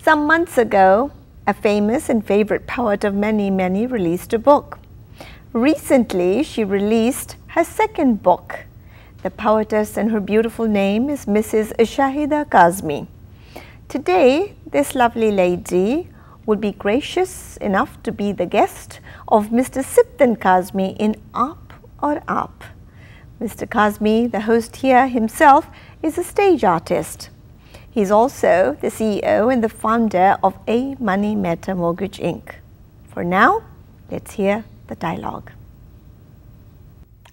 Some months ago, a famous and favorite poet of many released a book. Recently, she released her second book. The poetess and her beautiful name is Mrs. Shahida Kazmi. Today, this lovely lady would be gracious enough to be the guest of Mr. Siptan Kazmi in Aap Aur Aap. Mr. Kazmi, the host here himself, is a stage artist. He's also the CEO and the founder of A Money Meta Mortgage Inc. For now, let's hear the dialogue.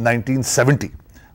1970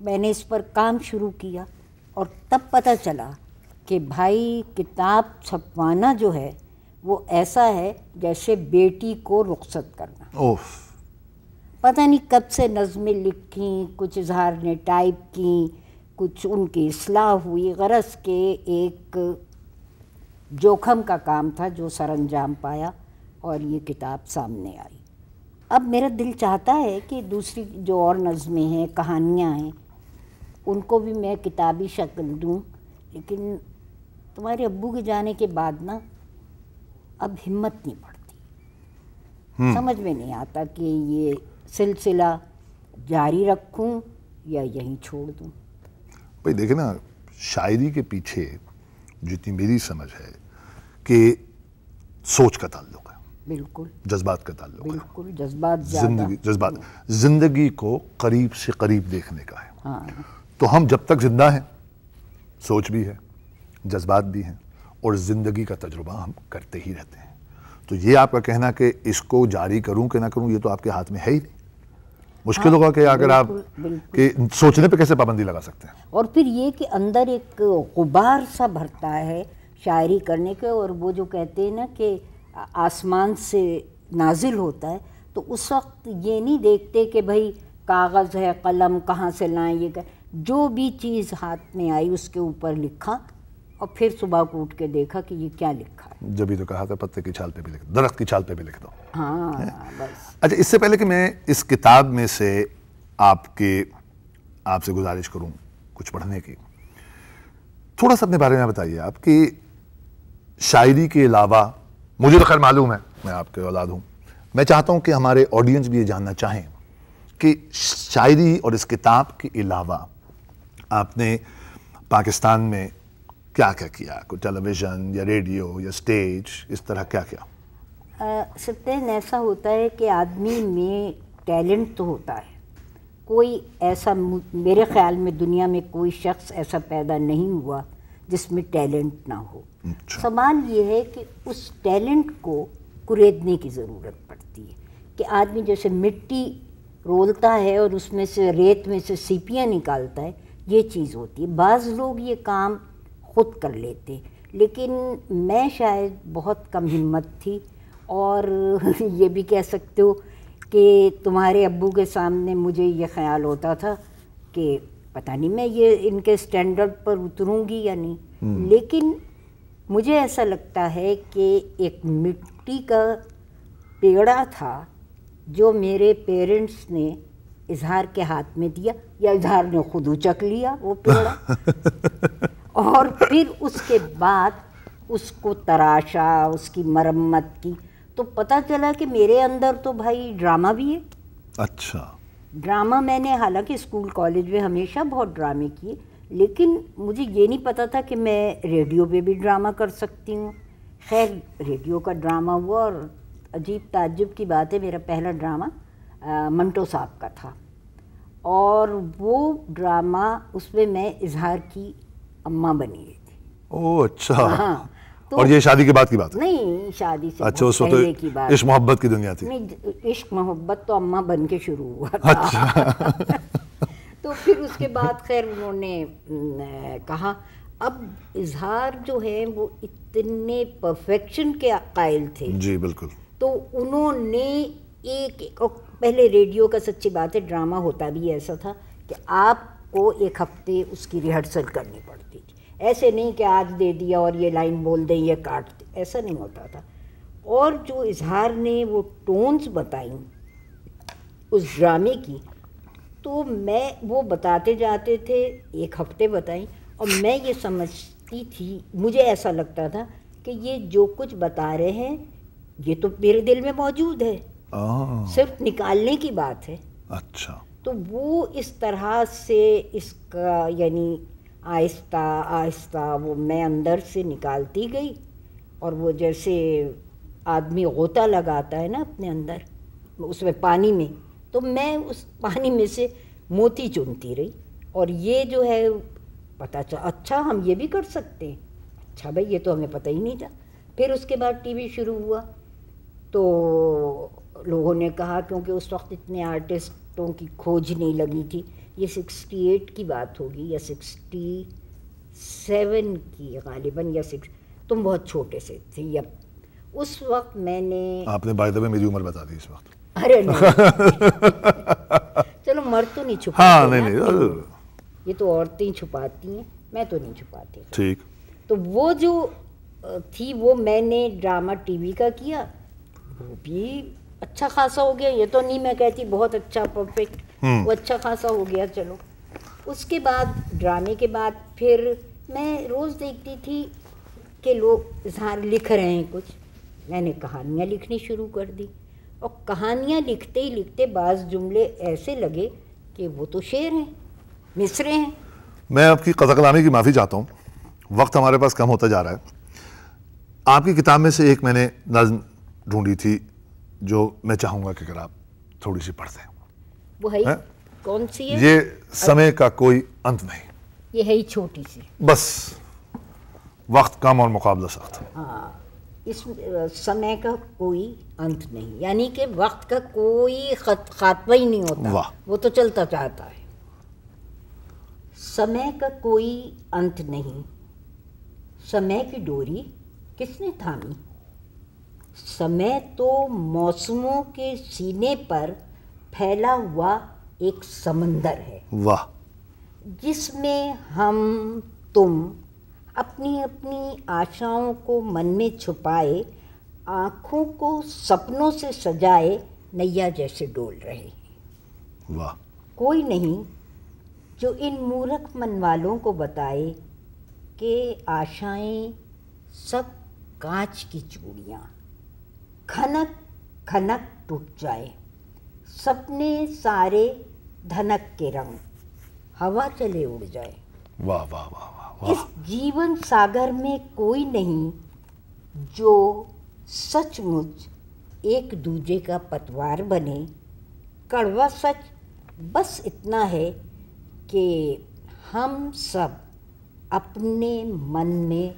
میں نے اس پر کام شروع کیا اور تب پتہ چلا کہ بھائی کتاب چھپوانا جو ہے وہ ایسا ہے جیسے بیٹی کو رخصت کرنا. اوف. پتہ نہیں کب سے نظمیں لکھیں, کچھ اظہار نے ٹائپ کیں, کچھ ان کی اصلاح ہوئی, غرض کے ایک جوخم کا کام تھا جو سر انجام پایا اور یہ کتاب سامنے آئی. اب میرا دل چاہتا ہے کہ دوسری جو اور نظمیں ہیں, کہانیاں ہیں, ان کو بھی میں کتابی شکل دوں, لیکن تمہارے ابو کے جانے کے بعد نا اب ہمت نہیں پڑتی, سمجھ میں نہیں آتا کہ یہ سلسلہ جاری رکھوں یا یہیں چھوڑ دوں. بھائی دیکھیں نا, شاعری کے پیچھے جتنی میری سمجھ ہے کہ سوچ کا تعلق ہے, بالکل جذبات کا تعلق ہے, بالکل جذبات زیادہ, جذبات زندگی کو قریب سے قریب دیکھنے کا ہے. ہاں تو ہم جب تک زندہ ہیں سوچ بھی ہے, جذبات بھی ہیں, اور زندگی کا تجربہ ہم کرتے ہی رہتے ہیں. تو یہ آپ کا کہنا کہ اس کو جاری کروں کہ نہ کروں, یہ تو آپ کے ہاتھ میں ہے ہی نہیں. مشکل ہوگا کہ اگر آپ کہ سوچنے پہ کیسے پابندی لگا سکتے ہیں. اور پھر یہ کہ اندر ایک غبار سا بھرتا ہے شاعری کرنے کے, اور وہ جو کہتے ہیں نا کہ آسمان سے نازل ہوتا ہے, تو اس وقت یہ نہیں دیکھتے کہ بھائی کاغذ ہے, قلم کہاں سے لائیں, یہ جو بھی چیز ہاتھ میں آئی اس کے اوپر لکھا, اور پھر صبح کو اٹھ کے دیکھا کہ یہ کیا لکھا ہے. جبھی تو کہا تھا پتے کی چھال پہ بھی لکھ دو, درخت کی چھال پہ بھی لکھ دو. ہاں بس. اچھا, اس سے پہلے کہ میں اس کتاب میں سے آپ سے گزارش کروں کچھ پڑھنے کی, تھوڑا سا اپنے بارے میں بتائیے. آپ کی شاعری کے علاوہ, مجھے تو خیر معلوم ہے میں آپ کے اولاد ہوں, میں چاہتا ہوں کہ ہمارے آڈینس بھی یہ جاننا چاہیں کہ شاعری اور اس کتاب کے علاوہ آپ نے پاکستان میں کیا کیا کیا, کوئی ٹیلی ویژن یا ریڈیو یا اسٹیج, اس طرح کیا کیا؟ سپتین ایسا ہوتا ہے کہ آدمی میں ٹیلنٹ تو ہوتا ہے, کوئی ایسا میرے خیال میں دنیا میں کوئی شخص ایسا پیدا نہیں ہوا جس میں ٹیلنٹ نہ ہو. سوال یہ ہے کہ اس ٹیلنٹ کو کریدنے کی ضرورت پڑتی ہے, کہ آدمی جیسے مٹی رولتا ہے اور اس میں سے ریت میں سے سیپیاں نکالتا ہے, یہ چیز ہوتی ہے. بعض لوگ یہ کام خود کر لیتے, لیکن میں شاید بہت کم ہمت تھی, اور یہ بھی کہہ سکتے ہو کہ تمہارے ابو کے سامنے مجھے یہ خیال ہوتا تھا کہ پتہ نہیں میں یہ ان کے اسٹینڈرڈ پر اتروں گی یا نہیں, لیکن مجھے ایسا لگتا ہے کہ ایک مٹی کا پیڑا تھا جو میرے پیرنٹس نے اظہار کے ہاتھ میں دیا, یا اظہار نے خود اچک لیا وہ پیڑا, اور پھر اس کے بعد اس کو تراشا, اس کی مرمت کی, تو پتہ چلا کہ میرے اندر تو بھائی ڈرامہ بھی ہے. اچھا. ڈرامہ میں نے حالانکہ اسکول کالج میں ہمیشہ بہت ڈرامے کیے, لیکن مجھے یہ نہیں پتہ تھا کہ میں ریڈیو پہ بھی ڈرامہ کر سکتی ہوں. خیر ریڈیو کا ڈرامہ ہوا, اور عجیب تعجب کی بات ہے میرا پہلا ڈرامہ منٹو صاحب کا تھا, اور وہ ڈرامہ اس میں میں اظہار کی اماں بنی ہوئی تھی. اوہ اچھا. ہاں. اور یہ شادی کے بعد کی بات ہے؟ نہیں, شادی سے اچھا, اس پہلے وقت کی بات. عشق محبت کی دنیا تھی. نہیں, عشق محبت تو اماں بن کے شروع ہوا تھا. تو پھر اس کے بعد خیر انہوں نے کہا اب اظہار جو ہے وہ اتنے پرفیکشن کے قائل تھے. جی بالکل. تو انہوں نے ایک پہلے ریڈیو کا سچی بات ہے ڈرامہ ہوتا بھی ایسا تھا کہ آپ کو ایک ہفتے اس کی ریہرسل کرنی پڑتی تھی, ایسے نہیں کہ آج دے دیا اور یہ لائن بول دیں یہ کاٹ دیں, ایسا نہیں ہوتا تھا. اور جو اظہار نے وہ ٹونز بتائیں اس ڈرامے کی, تو میں وہ بتاتے جاتے تھے, ایک ہفتے بتائیں, اور میں یہ سمجھتی تھی, مجھے ایسا لگتا تھا کہ یہ جو کچھ بتا رہے ہیں یہ تو میرے دل میں موجود ہے, صرف نکالنے کی بات ہے. اچھا. تو وہ اس طرح سے اس کا یعنی آہستہ آہستہ وہ میں اندر سے نکالتی گئی, اور وہ جیسے آدمی غوطہ لگاتا ہے نا اپنے اندر اس میں پانی میں, تو میں اس پانی میں سے موتی چنتی رہی, اور یہ جو ہے پتہ چلا اچھا ہم یہ بھی کر سکتے ہیں. اچھا بھائی یہ تو ہمیں پتہ ہی نہیں تھا. پھر اس کے بعد ٹی وی شروع ہوا, تو لوگوں نے کہا, کیونکہ اس وقت اتنے آرٹسٹ ٹکٹوں کی کھوج نہیں لگی تھی. یہ 68 کی بات ہوگی یا 67 کی غالباً, یا تم بہت چھوٹے سے تھے. یا اس وقت میں نے, آپ نے بائی دا وے میری عمر بتا دی اس وقت. ارے نہیں چلو مر تو نہیں چھپاتے. ہاں نہیں, یہ تو عورتیں چھپاتی ہیں, میں تو نہیں چھپاتی. ٹھیک. تو وہ جو تھی وہ میں نے ڈرامہ ٹی وی کا کیا, وہ بھی اچھا خاصا ہو گیا. یہ تو نہیں میں کہتی بہت اچھا پرفیکٹ, وہ اچھا خاصا ہو گیا. چلو اس کے بعد ڈرامے کے بعد پھر میں روز دیکھتی تھی کہ لوگ اظہار لکھ رہے ہیں کچھ. میں نے کہانیاں لکھنی شروع کر دی, اور کہانیاں لکھتے ہی لکھتے بعض جملے ایسے لگے کہ وہ تو شعر ہیں, مصرے ہیں. میں آپ کی قطع کلامی کی معافی چاہتا ہوں, وقت ہمارے پاس کم ہوتا جا رہا ہے. آپ کی کتاب میں سے ایک میں نے نظم ڈھونڈی تھی جو میں چاہوں گا کہ اگر آپ تھوڑی سی پڑھ دیں. وہ ہے کون سی ہے؟ یہ سمے کا کوئی انت نہیں. یہ ہے ہی چھوٹی سی. بس وقت کم اور مقابلہ سخت. ہاں, اس سمے کا کوئی انت نہیں, یعنی کہ وقت کا کوئی خاتمہ ہی نہیں ہوتا. واہ. وہ تو چلتا جاتا ہے. سمے کا کوئی انت نہیں, سمے کی ڈوری کس نے تھامی. سمے تو موسموں کے سینے پر پھیلا ہوا ایک سمندر ہے. واہ. جس میں ہم تم اپنی اپنی آشاؤں کو من میں چھپائے, آنکھوں کو سپنوں سے سجائے نیا جیسے ڈول رہے ہیں. واہ. کوئی نہیں جو ان مورکھ من والوں کو بتائے کہ آشائیں سب کانچ کی چوڑیاں, کھنک کھنک ٹوٹ جائے. سپنے سارے دھنک کے رنگ, ہوا چلے اڑ جائے. واہ واہ واہ واہ. اس جیون ساگر میں کوئی نہیں جو سچ مچ ایک دوجے کا پتوار بنے. کڑوا سچ بس اتنا ہے کہ ہم سب اپنے من میں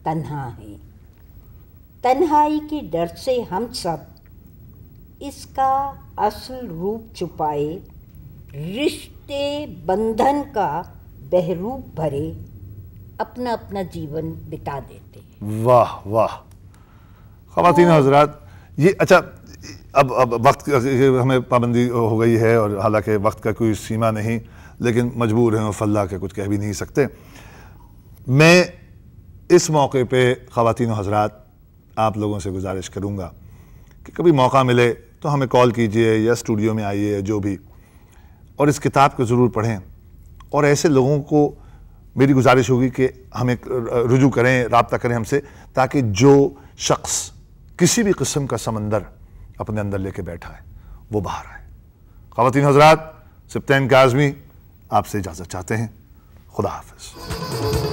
تنہا ہیں. تنہائی کے ڈر سے ہم سب اس کا اصل روپ چھپائے, رشتے بندھن کا بہروپ بھرے اپنا اپنا جیون بتا دیتے. واہ واہ. خواتین حضرات, یہ اچھا اب وقت ہمیں پابندی ہو گئی ہے, اور حالانکہ وقت کا کوئی سیما نہیں, لیکن مجبور ہیں اور فلاح کے کچھ کہہ بھی نہیں سکتے. میں اس موقع پہ خواتین حضرات آپ لوگوں سے گزارش کروں گا کہ کبھی موقع ملے تو ہمیں کال کیجئے یا اسٹوڈیو میں آئیے جو بھی, اور اس کتاب کو ضرور پڑھیں. اور ایسے لوگوں کو میری گزارش ہوگی کہ ہمیں رجوع کریں, رابطہ کریں ہم سے, تاکہ جو شخص کسی بھی قسم کا سمندر اپنے اندر لے کے بیٹھا ہے وہ باہر آئے. خواتین حضرات, سبطین کاظمی آپ سے اجازت چاہتے ہیں. خدا حافظ.